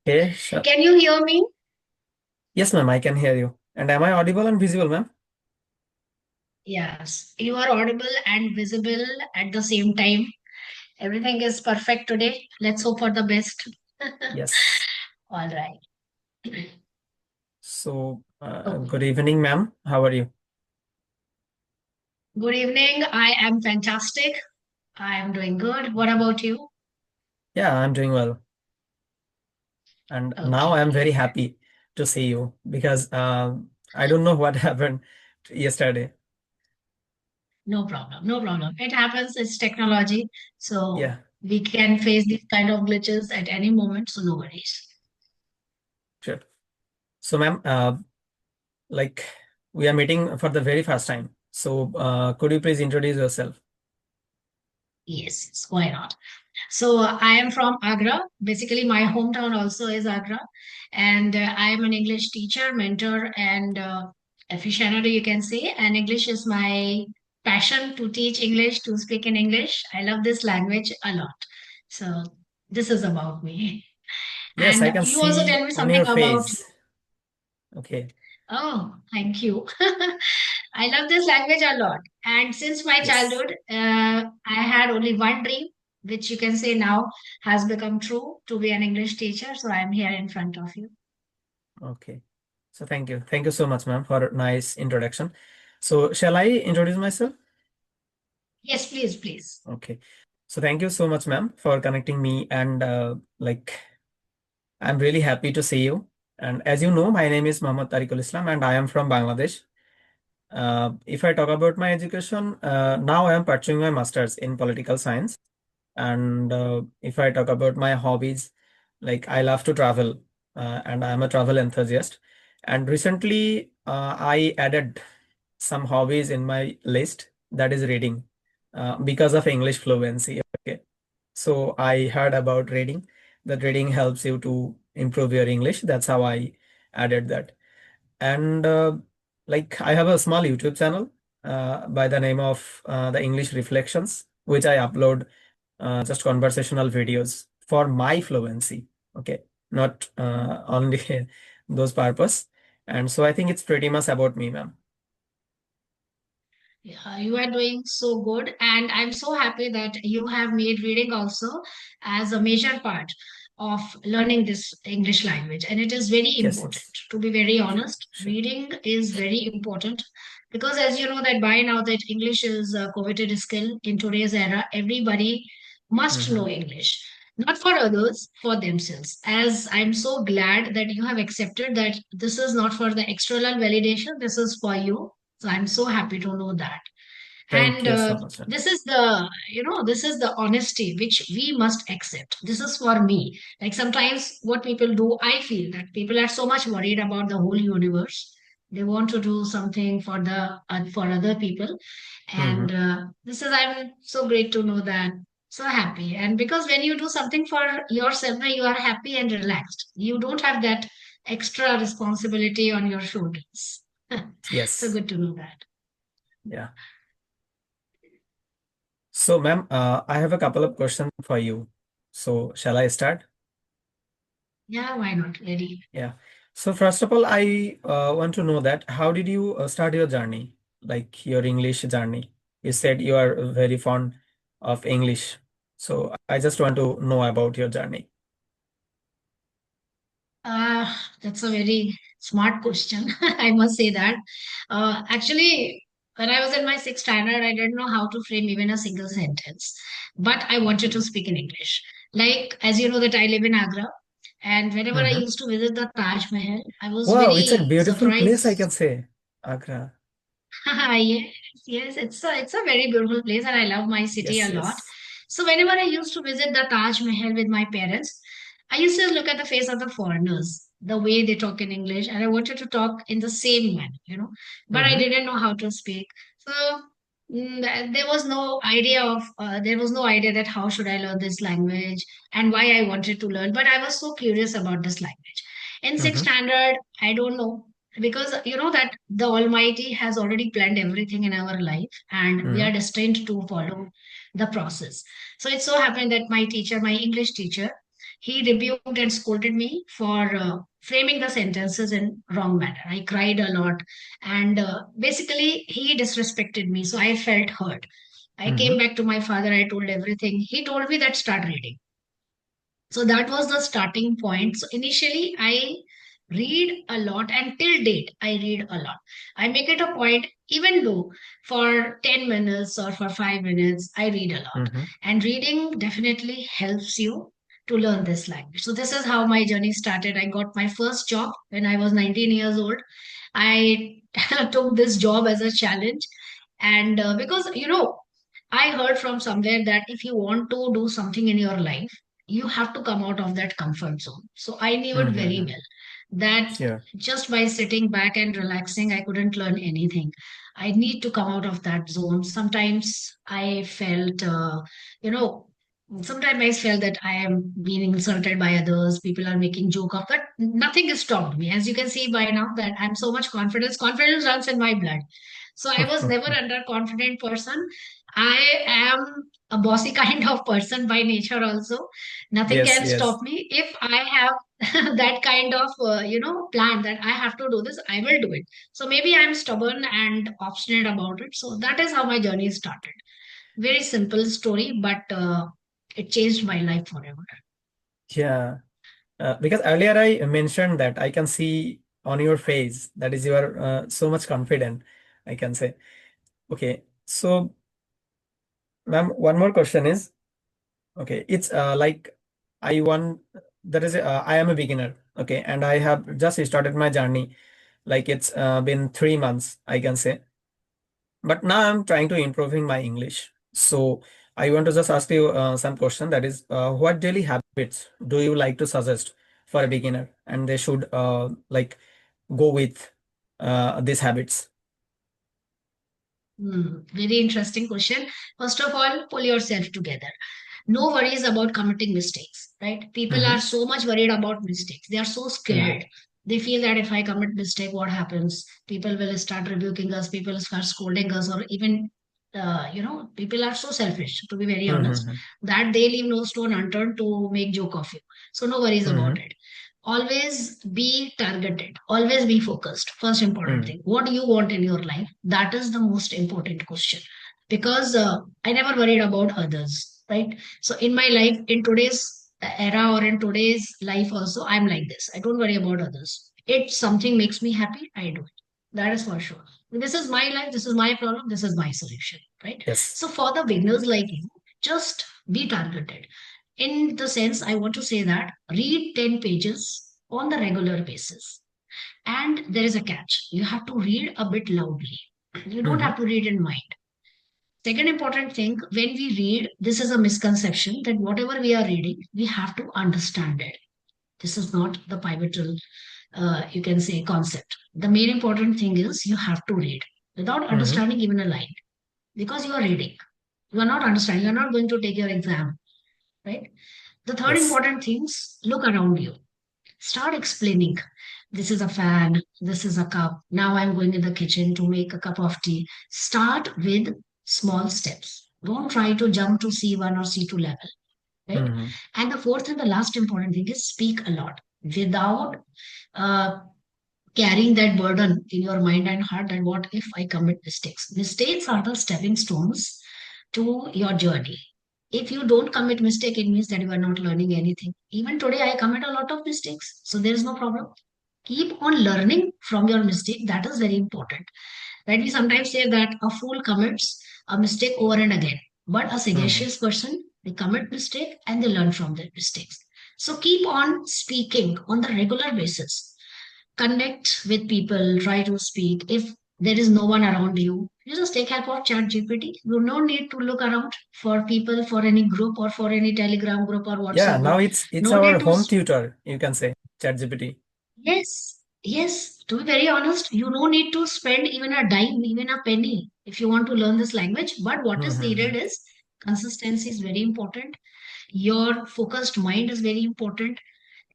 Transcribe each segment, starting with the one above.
Okay, sure. Can you hear me? Yes, ma'am, I can hear you. And am I audible and visible, ma'am? Yes, you are audible and visible at the same time. Everything is perfect today. Let's hope for the best. Yes. All right. So, good Okay. evening, ma'am. How are you? Good evening. I am fantastic. I am doing good. What Okay. about you? Yeah, I'm doing well. And now Okay, I'm very great. happy to see you because I don't know what happened yesterday. No problem. No problem. It happens. It's technology. So Yeah, we can face these kind of glitches at any moment. So no worries. sure. So, ma'am, like we are meeting for the very first time. So, could you please introduce yourself? Yes, yes, why not? So I am from Agra. Basically, my hometown also is Agra, and I am an English teacher, mentor, and aficionado, you can say. And English is my passion to teach English, to speak in English. I love this language a lot. So this is about me. Yes, I And can you also see tell me on something your about you. face. Okay. Oh, thank you. I love this language a lot. And since my Yes. childhood, I had only one dream, which you can say now has become true to be an English teacher. So I'm here in front of you. Okay. So thank you. Thank you so much, ma'am, for a nice introduction. So shall I introduce myself? Yes, please, please. Okay. So thank you so much, ma'am, for connecting me and I'm really happy to see you. And as you know, my name is Mohammad Tariqul Islam and I am from Bangladesh. If I talk about my education, now I am pursuing my master's in political science. And if I talk about my hobbies, like I love to travel and I'm a travel enthusiast. And recently, I added some hobbies in my list that is reading because of English fluency. Okay. So I heard about reading, that reading helps you to improve your English. That's how I added that. And like I have a small YouTube channel by the name of the English Reflections, which I upload just conversational videos for my fluency. Okay, not only those purpose. And so I think it's pretty much about me, ma'am. Yeah, you are doing so good, and I'm so happy that you have made reading also as a major part of learning this English language. And it is very Yes, important. yes, To be very honest, sure. reading is very important because, as you know, that by now that English is a coveted skill in today's era, everybody must Mm-hmm. know English. Not for others, for themselves. As I'm so glad that you have accepted that this is not for the external validation, this is for you, so I'm so happy to know that. Thank And you so much, ma'am. this is this is the honesty which we must accept. This is for me. Like sometimes what people do, I feel that people are so much worried about the whole universe. They want to do something for the for other people, and Mm-hmm. this is I'm so great to know that. So happy, and because when you do something for yourself, you are happy and relaxed. You don't have that extra responsibility on your shoulders. So Yes, good to know that. yeah. So, ma'am, I have a couple of questions for you. So, shall I start? Yeah, why not? Ready. Yeah. So first of all, I want to know that how did you start your journey, like your English journey? You said you are very fond of English. So I just want to know about your journey. Uh, that's a very smart question. I must say that. Actually, when I was in my sixth standard, I didn't know how to frame even a single sentence, but I wanted to Okay. speak in English. Like, as you know, that I live in Agra, and whenever I Mm-hmm. used to visit the Taj Mahal, I was Wow, it's a very beautiful place, I surprised. can say. Agra. Yes, yes, it's a very beautiful place, and I love my city a Yes, lot. yes. So whenever I used to visit the Taj Mahal with my parents, I used to look at the face of the foreigners, the way they talk in English, and I wanted to talk in the same manner, but I Mm-hmm. didn't know how to speak. So there was no idea that how should I learn this language and why I wanted to learn. But I was so curious about this language. In sixth Mm-hmm. standard, I don't know because you know that the Almighty has already planned everything in our life, and we Mm-hmm. are destined to follow the process. So it so happened that my teacher, my English teacher, he rebuked and scolded me for framing the sentences in wrong manner. I cried a lot, and basically he disrespected me, so I felt hurt. I came Mm-hmm. back to my father. I told everything. He told me that start reading. So that was the starting point. So initially I read a lot, and till date I read a lot. I make it a point, even though for 10 minutes or for 5 minutes I read a lot. Mm-hmm. And reading definitely helps you to learn this language. So this is how my journey started. I got my first job when I was 19 years old. I took this job as a challenge, and because I heard from somewhere that if you want to do something in your life, you have to come out of that comfort zone. So I knew it very Mm-hmm. well that Yeah. just by sitting back and relaxing, I couldn't learn anything. I need to come out of that zone. Sometimes I felt, you know, sometimes I felt that I am being insulted by others. People are making joke of that. Nothing has stopped me. As you can see by now that I'm so much confidence. Confidence runs in my blood. So I was never under confident person. I am a bossy kind of person by nature also. Nothing Yes, can yes. stop me. If I have that kind of, plan that I have to do this, I will do it. So maybe I'm stubborn and obstinate about it. So that is how my journey started. Very simple story, but it changed my life forever. Yeah. Because earlier I mentioned that I can see on your face that is you are so much confident, I can say. Okay. So, ma'am, one more question is, okay, it's like I want there is I am a beginner, okay, and I have just started my journey. Like it's been 3 months, I can say. But now I'm trying to improving my English. So I want to just ask you some question that is, what daily habits do you like to suggest for a beginner, and they should like go with these habits? Very interesting question. First of all, pull yourself together. No worries about committing mistakes, right? People Mm-hmm. are so much worried about mistakes. They are so Mm-hmm. scared. They feel that if I commit mistake, what happens? People will start rebuking us. People will start scolding us, or even, people are so selfish. To be very honest, Mm-hmm. that they leave no stone unturned to make joke of you. So no worries about Mm-hmm. it. Always be targeted. Always be focused. First important Mm-hmm. thing. What do you want in your life? That is the most important question, because I never worried about others, right? So in my life, in today's era or in today's life also, I'm like this. I don't worry about others. If something makes me happy, I do it. That is for sure. This is my life. This is my problem. This is my solution, right? Yes. So for the beginners like you, just be targeted. In the sense, I want to say that read 10 pages on the regular basis. And there is a catch. You have to read a bit loudly. You don't Mm-hmm. have to read in mind. Second important thing, when we read, this is a misconception that whatever we are reading, we have to understand it. This is not the pivotal, you can say, concept. The main important thing is you have to read without Mm-hmm. understanding even a line, because you are reading. You are not understanding. You are not going to take your exam, right? The third Yes. important things, look around you. Start explaining. This is a fan. This is a cup. Now I'm going in the kitchen to make a cup of tea. Start with small steps. Don't try to jump to C1 or C2 level, right? Mm-hmm. And the fourth and the last important thing is speak a lot without uh, carrying that burden in your mind and heart that what if I commit mistakes? Mistakes are the stepping stones to your journey. If you don't commit mistake, it means that you are not learning anything. Even today, I commit a lot of mistakes, so there is no problem. Keep on learning from your mistake. That is very important. Right? We sometimes say that a fool commits a mistake over and again, but a Mm-hmm. sagacious person, they commit mistake and they learn from their mistakes. So keep on speaking on the regular basis. Connect with people, try to speak. If there is no one around you, you just take help of chat gpt. You no need to look around for people, for any group or for any telegram group or Yeah. whatsapp Now group. it's No need our to home tutor, you can say, ChatGPT. yes, to be very honest, you no need to spend even a dime, even a penny if you want to learn this language. But what is Mm-hmm. needed is consistency is very important. Your focused mind is very important,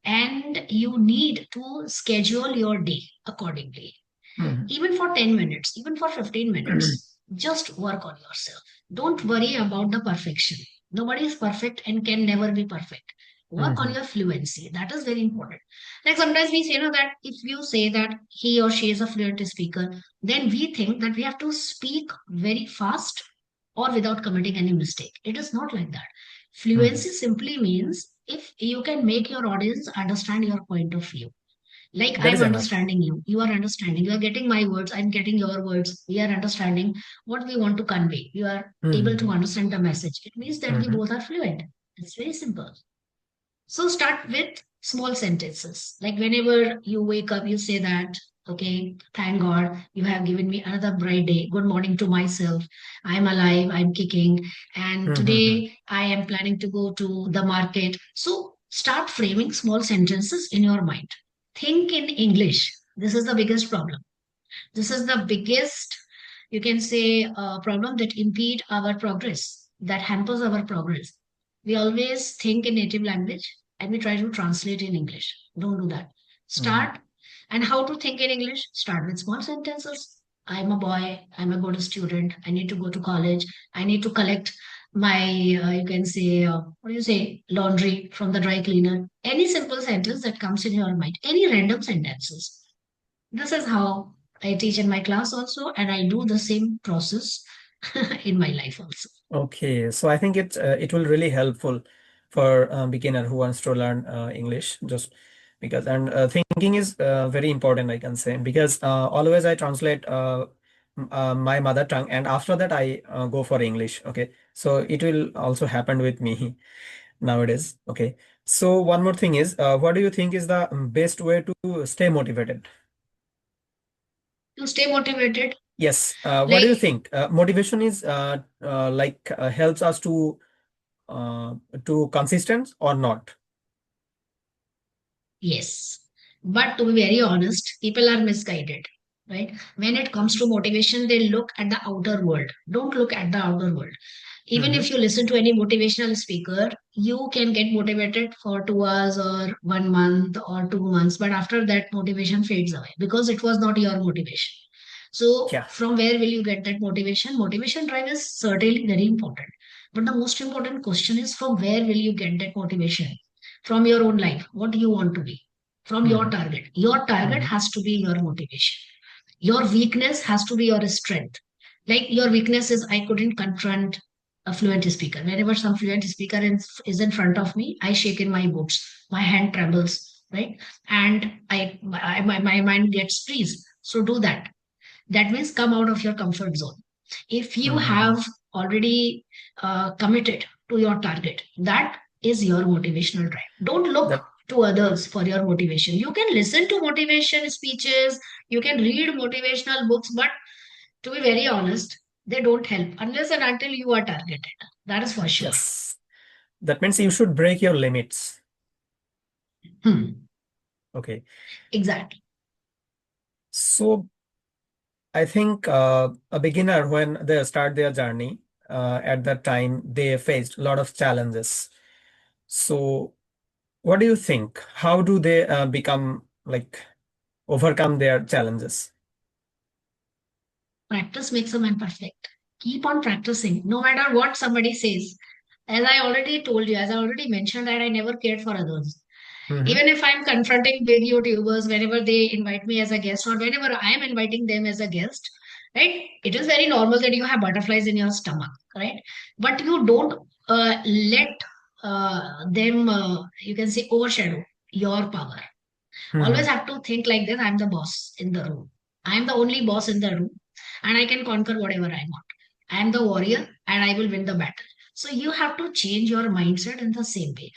and you need to schedule your day accordingly. Mm-hmm. Even for 10 minutes, even for 15 minutes, just work on yourself. Don't worry about the perfection. Nobody is perfect and can never be perfect. Work on Mm-hmm. your fluency. That is very important. Like sometimes we say, that if you say that he or she is a fluent speaker, then we think that we have to speak very fast or without committing any mistake. It is not like that. Mm-hmm. Fluency simply means if you can make your audience understand your point of view. Like That I'm is enough. understanding you, you are understanding, you are getting my words, I'm getting your words, we are understanding what we want to convey. You are able to Mm-hmm. understand the message. It means that we Mm-hmm. both are fluent. It's very simple. So start with small sentences. Like whenever you wake up, you say that, okay, thank God you have given me another bright day. Good morning to myself. I'm alive, I'm kicking. And Mm-hmm. today I am planning to go to the market. So start framing small sentences in your mind. Think in English. This is the biggest problem. This is the biggest, you can say, problem that impede our progress, that hampers our progress. We always think in native language and we try to translate in English. Don't do that. Mm-hmm. Start. And how to think in English? Start with small sentences. I'm a boy. I'm a good student. I need to go to college. I need to collect my, you can say, what do you say, laundry from the dry cleaner. Any simple sentence that comes in your mind. Any random sentences. This is how I teach in my class also, and I do the same process in my life also. Okay, so I think it will really helpful for a beginner who wants to learn English, just because, and thinking is very important, I can say, because always I translate my mother tongue, and after that I go for English. Okay, so it will also happen with me nowadays. Okay, so one more thing is, what do you think is the best way to stay motivated? To stay motivated, Yes, what do you like, think? Motivation is like helps us to consistent or not? yes. But to be very honest, people are misguided, right? When it comes to motivation, they look at the outer world. Don't look at the outer world. Even Mm-hmm. if you listen to any motivational speaker, you can get motivated for 2 hours or 1 month or 2 months, but after that, motivation fades away because it was not your motivation. So, Yeah. from where will you get that motivation? Motivation drive is certainly very important. But the most important question is from where will you get that motivation? From your own life. What do you want to be? From your Mm-hmm. target. Your target Mm-hmm. has to be your motivation. Your weakness has to be your strength. Like your weakness is I couldn't confront a fluent speaker. Whenever some fluent speaker is in front of me, I shake in my boots. My hand trembles, right? And my mind gets freeze. So do that. That means come out of your comfort zone. If you Mm-hmm. have already committed to your target, that is your motivational drive. Don't look That to others for your motivation. You can listen to motivation speeches, you can read motivational books, but to be very honest, they don't help unless and until you are targeted. That is for sure. yes. That means you should break your limits. Hmm. Okay. Exactly. So I think a beginner when they start their journey, at that time they faced a lot of challenges. So what do you think? How do they become like overcome their challenges? Practice makes a man perfect. Keep on practicing, no matter what somebody says. As I already told you, as I already mentioned, that I never cared for others. Mm-hmm. Even if I'm confronting big YouTubers, whenever they invite me as a guest, or whenever I am inviting them as a guest, right? It is very normal that you have butterflies in your stomach, right? But you don't let them, you can say, overshadow your power. Always Mm-hmm. have to think like this. I'm the boss in the room. I'm the only boss in the room and I can conquer whatever I want. I'm the warrior and I will win the battle. So you have to change your mindset in the same way.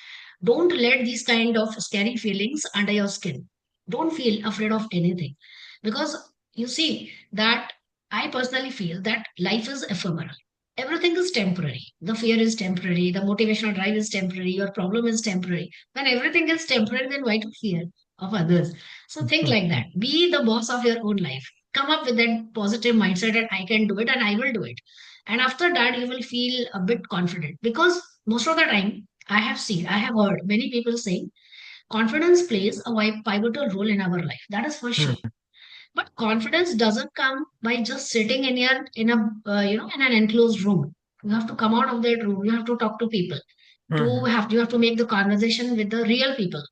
Don't let these kind of scary feelings under your skin. Don't feel afraid of anything because you see that I personally feel that life is ephemeral. Everything is temporary. The fear is temporary. The motivational drive is temporary. Your problem is temporary. When everything is temporary, then why to fear of others? So think like that. Be the boss of your own life. Come up with that positive mindset that I can do it and I will do it. And after that, you will feel a bit confident because most of the time, I have heard many people saying confidence plays a pivotal role in our life. That is for sure. Mm-hmm. But confidence doesn't come by just sitting in a in an enclosed room. You have to come out of that room. You have to talk to people. Mm-hmm. You have to make the conversation with the real people,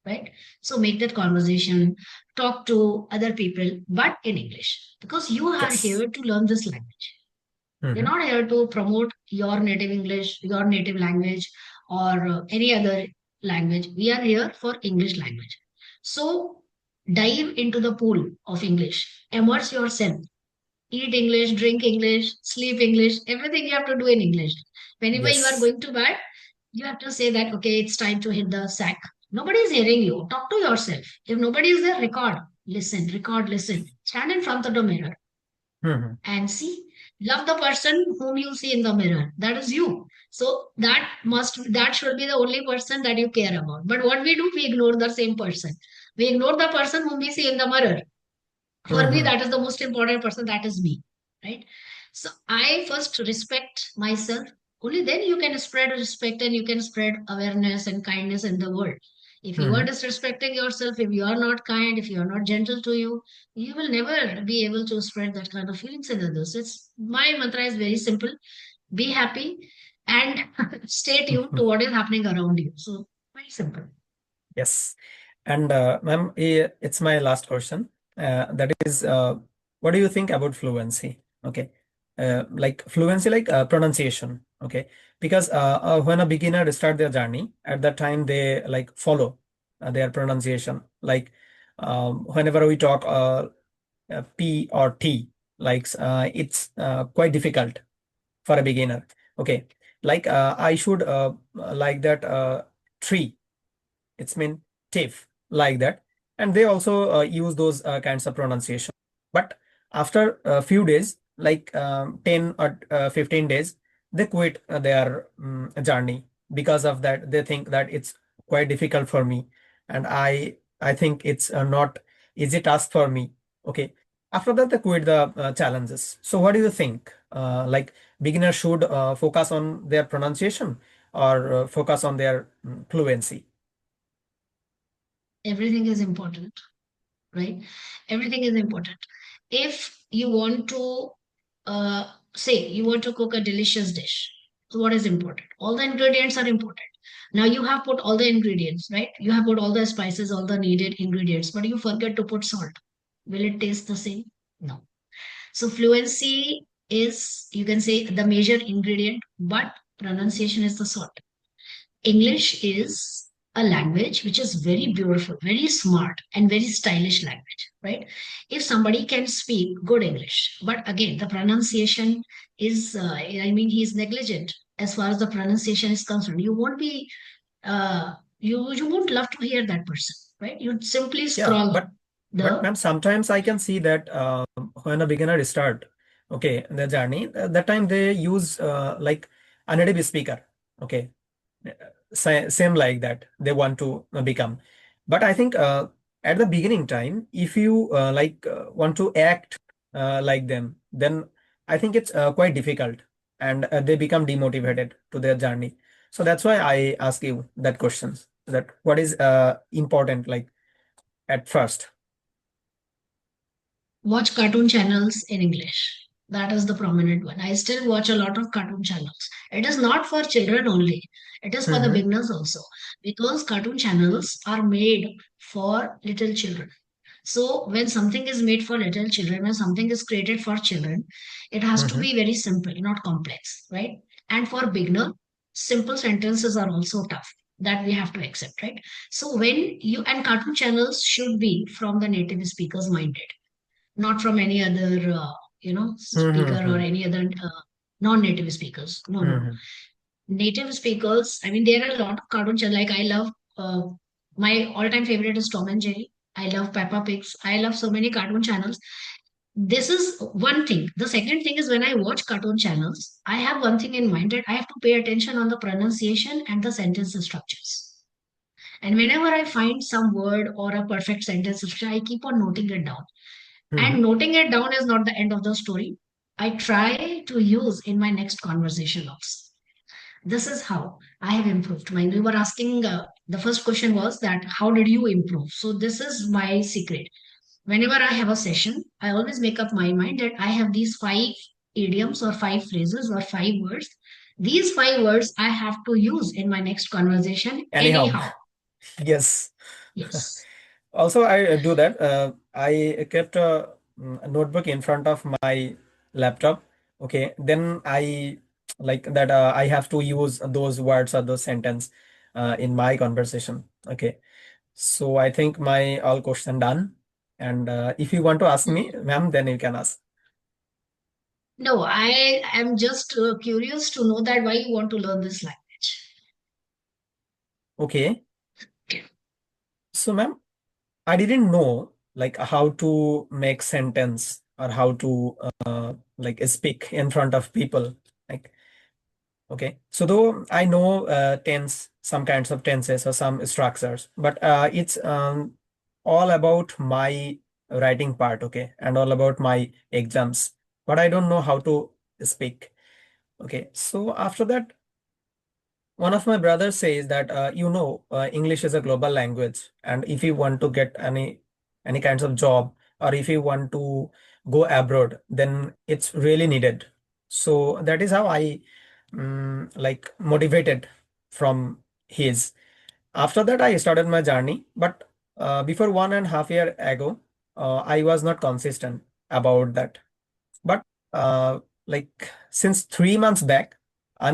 right? So make that conversation, talk to other people, but in English, because you are Yes. here to learn this language. You're Mm-hmm. not here to promote your native English, your native language, or any other language. We are here for English language. So dive into the pool of English, immerse yourself, eat English, drink English, sleep English, everything you have to do in English. Whenever you are Yes. going to bed, you have to say that, okay, it's time to hit the sack. Nobody is hearing you. Talk to yourself. If nobody is there, record, listen. Stand in front of the mirror Mm-hmm. and see, love the person whom you see in the mirror. That is you. So that should be the only person that you care about. But what we do, we ignore the same person. We ignore the person whom we see in the mirror. For me, Mm-hmm. that is the most important person. That is me, right? So I first respect myself. Only then you can spread respect and you can spread awareness and kindness in the world. If you are Mm-hmm. disrespecting yourself, if you are not kind, if you are not gentle to you, you will never be able to spread that kind of feelings in others. It's my mantra is very simple: be happy and stay tuned to what is happening around you. So very simple. Yes. And ma'am, it's my last question. That is, what do you think about fluency? Okay. Like fluency, like pronunciation. Okay. Because when a beginner start their journey, at that time they like follow their pronunciation. Like whenever we talk P or T, like it's quite difficult for a beginner. Okay. Like I should like that tree, it's mean TIFF, like that. And they also use those kinds of pronunciation. But after a few days, like 10 or 15 days, they quit their journey. Because of that, they think that it's quite difficult for me. And I think it's not easy task for me. Okay. After that, they quit the challenges. So what do you think? Like beginners should focus on their pronunciation or focus on their fluency? Everything is important, right? Everything is important. If you want to, say, you want to cook a delicious dish, so what is important? All the ingredients are important. Now you have put all the ingredients, right? You have put all the spices, all the needed ingredients, but you forget to put salt. Will it taste the same? No. So fluency is, you can say, the major ingredient, but pronunciation is the salt. English is a language which is very beautiful, very smart, and very stylish language, right? If somebody can speak good English, but again, the pronunciation is, I mean, he's negligent as far as the pronunciation is concerned. You won't be, you won't love to hear that person, right? You'd simply Yeah, scroll but the ma'am, sometimes I can see that when a beginner start, okay, their journey, that time they use like a native speaker, okay, same like that they want to become. But I think at the beginning time, if you like want to act like them, then I think it's quite difficult, and they become demotivated to their journey. So that's why I ask you that questions, that what is important like at first. watch cartoon channels in English. That is the prominent one. I still watch a lot of cartoon channels. It is not for children only, it is for the Mm-hmm. beginners also, because cartoon channels are made for little children. So, when something is made for little children, when something is created for children, it has to Mm-hmm. be very simple, not complex, right? And for beginner, simple sentences are also tough. That we have to accept, right? So, when you and cartoon channels should be from the native speakers minded, not from any other speaker or Mm-hmm. any other non-native speakers. No, no, no. Mm-hmm. Native speakers, I mean, there are a lot of cartoon channels. Like I love, my all-time favorite is Tom and Jerry. I love Peppa Pigs. I love so many cartoon channels. This is one thing. The second thing is, when I watch cartoon channels, I have one thing in mind, that I have to pay attention on the pronunciation and the sentence structures. And whenever I find some word or a perfect sentence structure, I keep on noting it down. Mm-hmm. And noting it down is not the end of the story. I try to use in my next conversation also. This is how I have improved. When you were asking, the first question was that how did you improve? So this is my secret. Whenever I have a session, I always make up my mind that I have these five idioms or five phrases or five words These 5 words I have to use in my next conversation Anyhow, anyhow. yes. Yes. Also, I do that. I kept a notebook in front of my laptop. Okay, then I like that I have to use those words or those sentence in my conversation. Okay, so I think my all question done. And if you want to ask me, ma'am, then you can ask. No, I am just curious to know that why you want to learn this language. Okay, Okay. so ma'am, I didn't know like how to make sentence or how to like speak in front of people. Like, okay, so though I know tense, some kinds of tenses or some structures, but it's all about my writing part, okay, and all about my exams. But I don't know how to speak. Okay, so after that, one of my brothers says that English is a global language, and if you want to get any kinds of job or if you want to go abroad, then it's really needed. So that is how I like motivated from his. After that, I started my journey, but before 1.5 year ago, I was not consistent about that. But like since 3 months back, I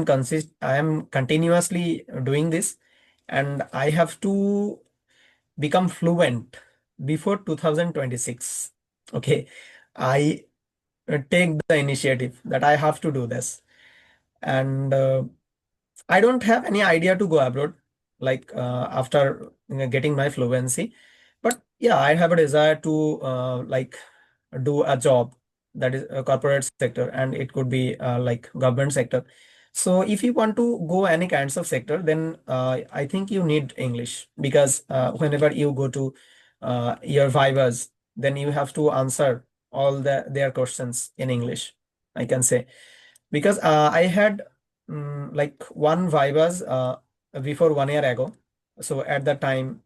am continuously doing this, and I have to become fluent before 2026. Okay, I take the initiative that I have to do this, and I don't have any idea to go abroad, like after getting my fluency. But yeah, I have a desire to like do a job that is a corporate sector, and it could be like government sector. So if you want to go any kinds of sector, then I think you need English because whenever you go to your vivas, then you have to answer all their questions in English, I can say, because I had like one vivas before 1 year ago. So at that time,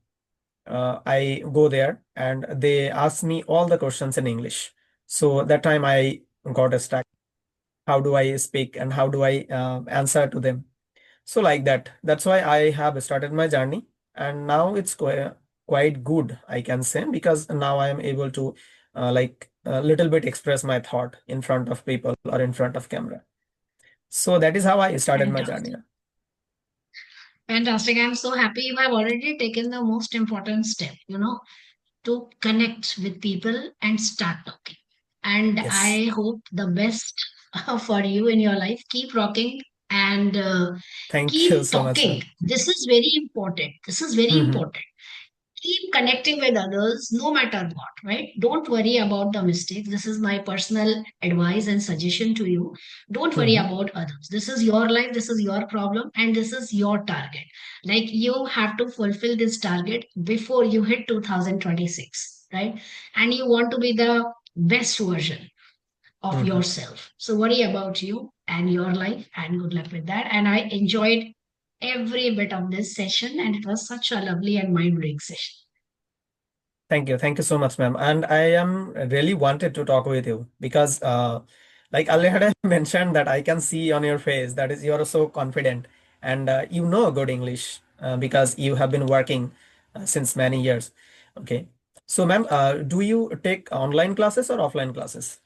I go there and they ask me all the questions in English. So that time I got stuck. How do I speak and how do I answer to them? So like that. That's why I have started my journey, and now it's quite good, I can say, because now I am able to like a little bit express my thought in front of people or in front of camera. So that is how I started my journey. Fantastic. Fantastic. I'm so happy you have already taken the most important step, to connect with people and start talking. And Yes. I hope the best for you in your life. Keep rocking and Thank you keep so much, talking. ma'am. This is very important. This is very Hmm. important. Keep connecting with others no matter what, right? Don't worry about the mistakes. This is my personal advice and suggestion to you. Don't worry Hmm. about others. This is your life, this is your problem, and this is your target. Like you have to fulfill this target before you hit 2026, right? And you want to be the best version of Hmm. yourself. So worry about you and your life, and good luck with that. And I enjoyed every bit of this session, and it was such a lovely and mind blowing session. Thank you. Thank you so much, ma'am. And I am really wanted to talk with you because, like earlier I mentioned that I can see on your face that is you are so confident and you know good English because you have been working since many years. Okay. So, ma'am, do you take online classes or offline classes?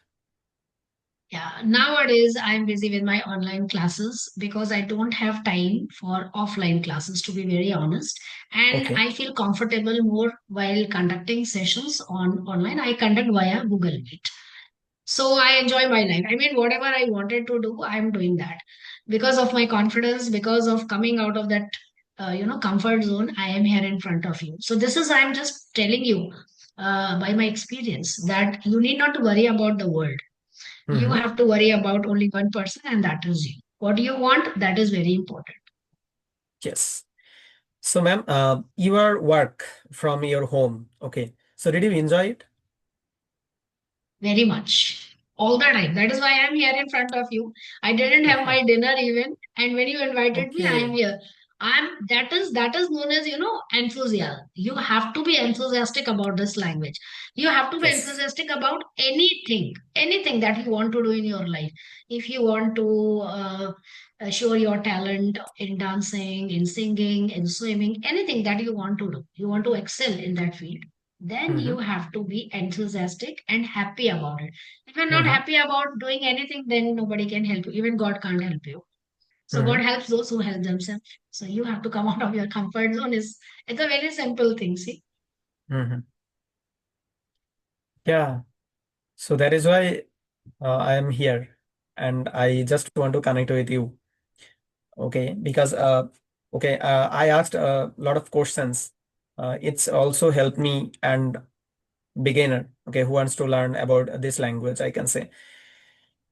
Yeah, nowadays I'm busy with my online classes because I don't have time for offline classes, to be very honest. And Okay. I feel comfortable more while conducting sessions on online. I conduct via Google Meet. So I enjoy my life. I mean, whatever I wanted to do, I'm doing that because of my confidence, because of coming out of that, comfort zone. I am here in front of you. So this is, I'm just telling you by my experience that you need not to worry about the world. You Mm-hmm. have to worry about only one person, and that is you. What do you want? That is very important. Yes. So, ma'am, you are work from your home. Okay. So, did you enjoy it? Very much. All the time. That is why I'm here in front of you. I didn't have my dinner even. And when you invited me, I am Okay. here. That is known as, enthusiasm. You have to be enthusiastic about this language. You have to be Yes. enthusiastic about anything that you want to do in your life. If you want to show your talent in dancing, in singing, in swimming, anything that you want to do, you want to excel in that field, then Mm-hmm. you have to be enthusiastic and happy about it. If you're not Mm-hmm. happy about doing anything, then nobody can help you. Even God can't help you. So Mm-hmm. God helps those who help themselves. So you have to come out of your comfort zone. It's a very simple thing. See. Mm-hmm. Yeah. So that is why I am here, and I just want to connect with you. Okay, because I asked a lot of questions. It's also helped me and beginner, okay, who wants to learn about this language, I can say.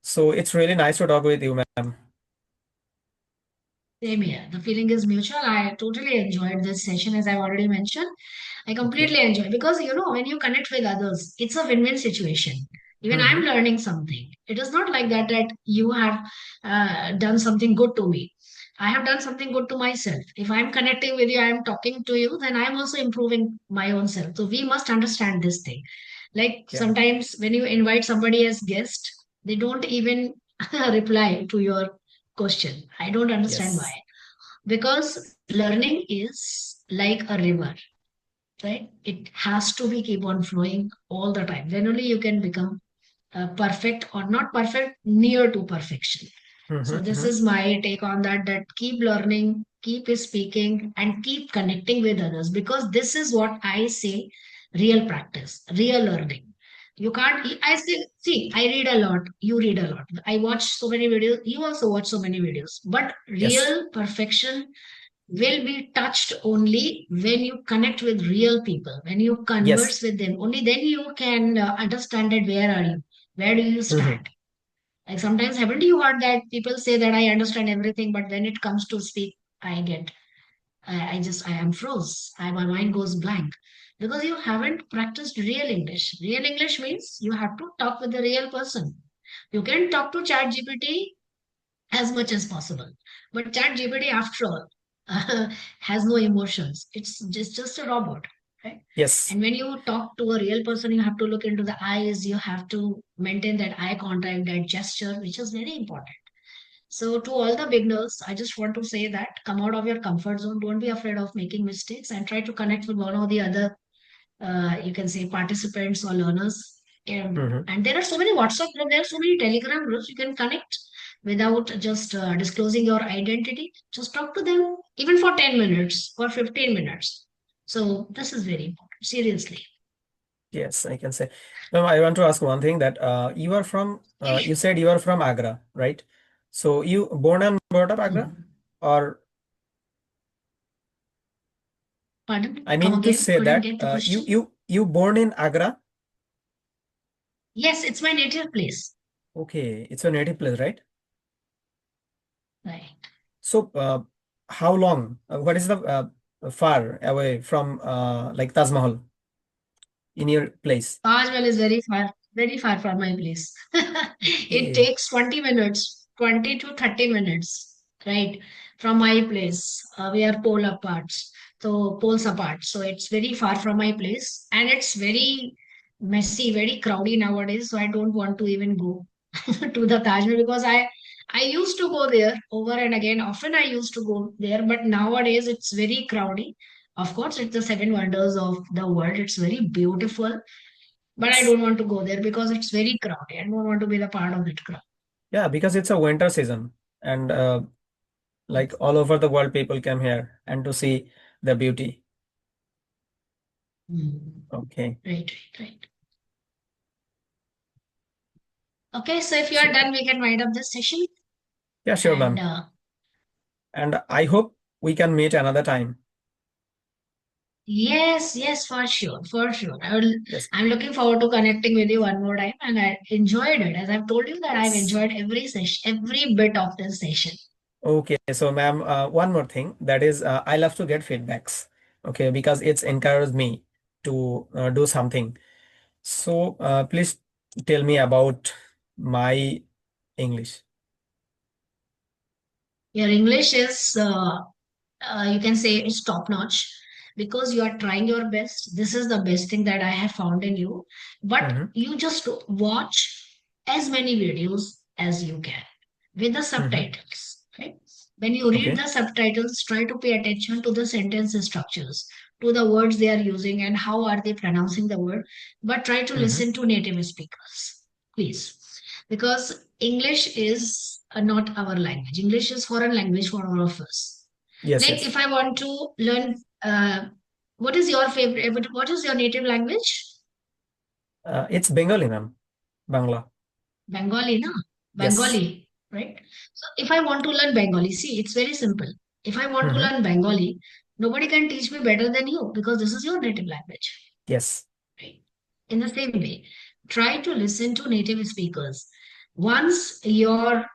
So it's really nice to talk with you, ma'am. Same here. The feeling is mutual. I totally enjoyed this session, as I've already mentioned. I Okay. completely enjoy because when you connect with others, it's a win-win situation. Even I'm Mm-hmm. learning something. It is not like that you have done something good to me. I have done something good to myself. If I'm connecting with you, I'm talking to you, then I'm also improving my own self. So we must understand this thing. Like Yeah. sometimes when you invite somebody as guest, they don't even reply to your question. I don't understand why. Yes. Because learning is like a river, right? It has to be keep on flowing all the time. Then only you can become perfect or not perfect, near to perfection. So this Mm-hmm. is my take on that, that keep learning, keep speaking, and keep connecting with others, because this is what I say, real practice, real learning. You can't, I say, see, I read a lot, you read a lot. I watch so many videos, you also watch so many videos. But Yes. real perfection will be touched only when you connect with real people, when you Yes. converse with them. Only then you can understand that where are you, where do you Mm-hmm. stand. Like sometimes haven't you heard that people say that I understand everything, but when it comes to speak, I get, I am froze. My mind goes blank because you haven't practiced real English. Real English means you have to talk with the real person. You can talk to Chat GPT as much as possible. But ChatGPT, after all, has no emotions. It's just a robot, right? Yes. And when you talk to a real person, you have to look into the eyes. You have to maintain that eye contact, that gesture, which is very important. So, to all the beginners, I just want to say that come out of your comfort zone. Don't be afraid of making mistakes and try to connect with one or the other, you can say, participants or learners. Mm-hmm. And there are so many WhatsApp groups, there are so many Telegram groups you can connect without just disclosing your identity. Just talk to them, even for 10 minutes or 15 minutes. So, this is very important, seriously. Yes, I can say. Ma'am, I want to ask one thing that Yes. you said you are from Agra, right? So you born and brought up Agra, Hmm. or Pardon? I Come mean to again? say Couldn't that get the question. you born in Agra. Yes, it's my native place. Okay, it's your native place, right? Right. So how long? What is the far away from like Taj Mahal in your place? Taj Mahal is very far from my place. It Okay. takes 20 minutes, 20 to 30 minutes, right, from my place. We are poles apart. So it's very far from my place, and it's very messy, very crowded nowadays. So I don't want to even go to the Taj Mahal because I used to go there over and again. Often I used to go there, but nowadays it's very crowded. Of course, it's the seven wonders of the world. It's very beautiful, but I Yes. don't want to go there because it's very crowded. I don't want to be the part of that crowd. Yeah, because it's a winter season, and like all over the world, people come here and to see the beauty. Mm. Okay. Right, right, right. Okay, so if you are So done, we can wind up this session. yeah, sure, And ma'am. And I hope we can meet another time. yes, yes, for sure, for sure. Yes. I'm looking forward to connecting with you one more time. And I enjoyed it. As I've told you that I've Yes. enjoyed every session, every bit of this session. Okay. So, ma'am, one more thing that is, I love to get feedbacks. Okay, because it's encouraged me to do something. So, please tell me about my English. Your English is, you can say, it's top notch. because you are trying your best. This is the best thing that I have found in you. But Mm-hmm. you just watch as many videos as you can with the Mm-hmm. subtitles. Right? When you read Okay. the subtitles, try to pay attention to the sentence structures, to the words they are using and how are they pronouncing the word. But try to Mm-hmm. listen to native speakers, please, because English is not our language. English is foreign language for all of us. Yes, Like yes. if I want to learn, what is your favorite? What is your native language? It's Bengali, ma'am. Bangla. Bengali, na? Yes. Bengali, right? So if I want to learn Bengali, see, it's very simple. If I want to Mm-hmm. learn Bengali, nobody can teach me better than you because this is your native language, Yes. right? In the same way, try to listen to native speakers. Once your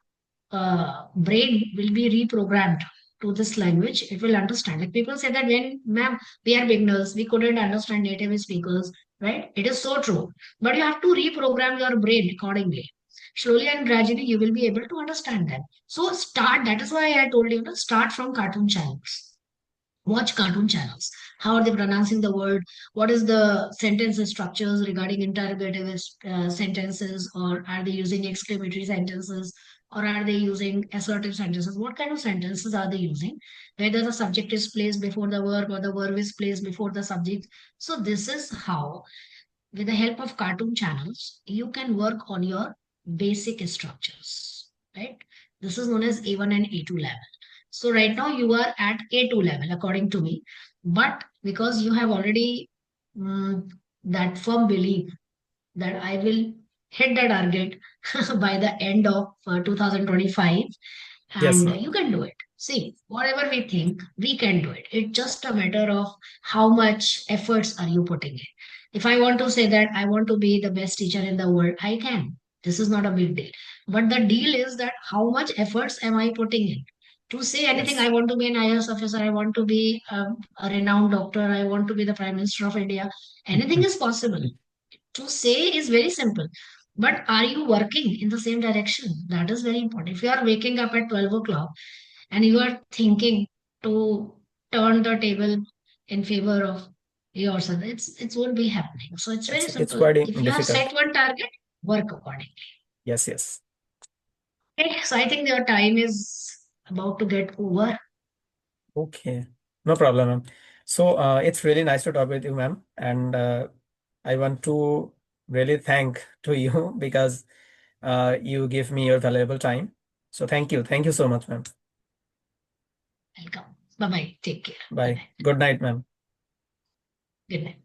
brain will be reprogrammed to this language, it will understand. Like people say that when, ma'am, we are beginners, we couldn't understand native speakers, right? It is so true. But you have to reprogram your brain accordingly. Slowly and gradually, you will be able to understand them. So start. That is why I told you to start from cartoon channels. Watch cartoon channels. How are they pronouncing the word? What is the sentence structures regarding interrogative sentences, or are they using exclamatory sentences, or are they using assertive sentences? What kind of sentences are they using? Whether the subject is placed before the verb or the verb is placed before the subject. So this is how, with the help of cartoon channels, you can work on your basic structures, right? This is known as A1 and A2 level. So right now you are at A2 level, according to me. But because you have already that firm belief that I will hit the target by the end of 2025, Yes, and ma'am. you can do it. See, whatever we think, we can do it. It's just a matter of how much efforts are you putting in. If I want to say that I want to be the best teacher in the world, I can. This is not a big deal. But the deal is that how much efforts am I putting in? To say anything, I Yes. want to be an IAS officer, I want to be a renowned doctor, I want to be the Prime Minister of India. Anything is possible. To say is very simple. But are you working in the same direction? That is very important. If you are waking up at 12 o'clock and you are thinking to turn the table in favor of yourself, it won't be happening. So it's very It's simple. quite If you have difficult. set one target, work accordingly. Yes, yes. Okay, so I think your time is about to get over. Okay. No problem, ma'am. So it's really nice to talk with you, ma'am. And I want to really thank to you because you give me your valuable time. So thank you. Thank you so much, ma'am. Welcome. Bye bye. Take care. Good Bye. night. Good night, ma'am. Good night.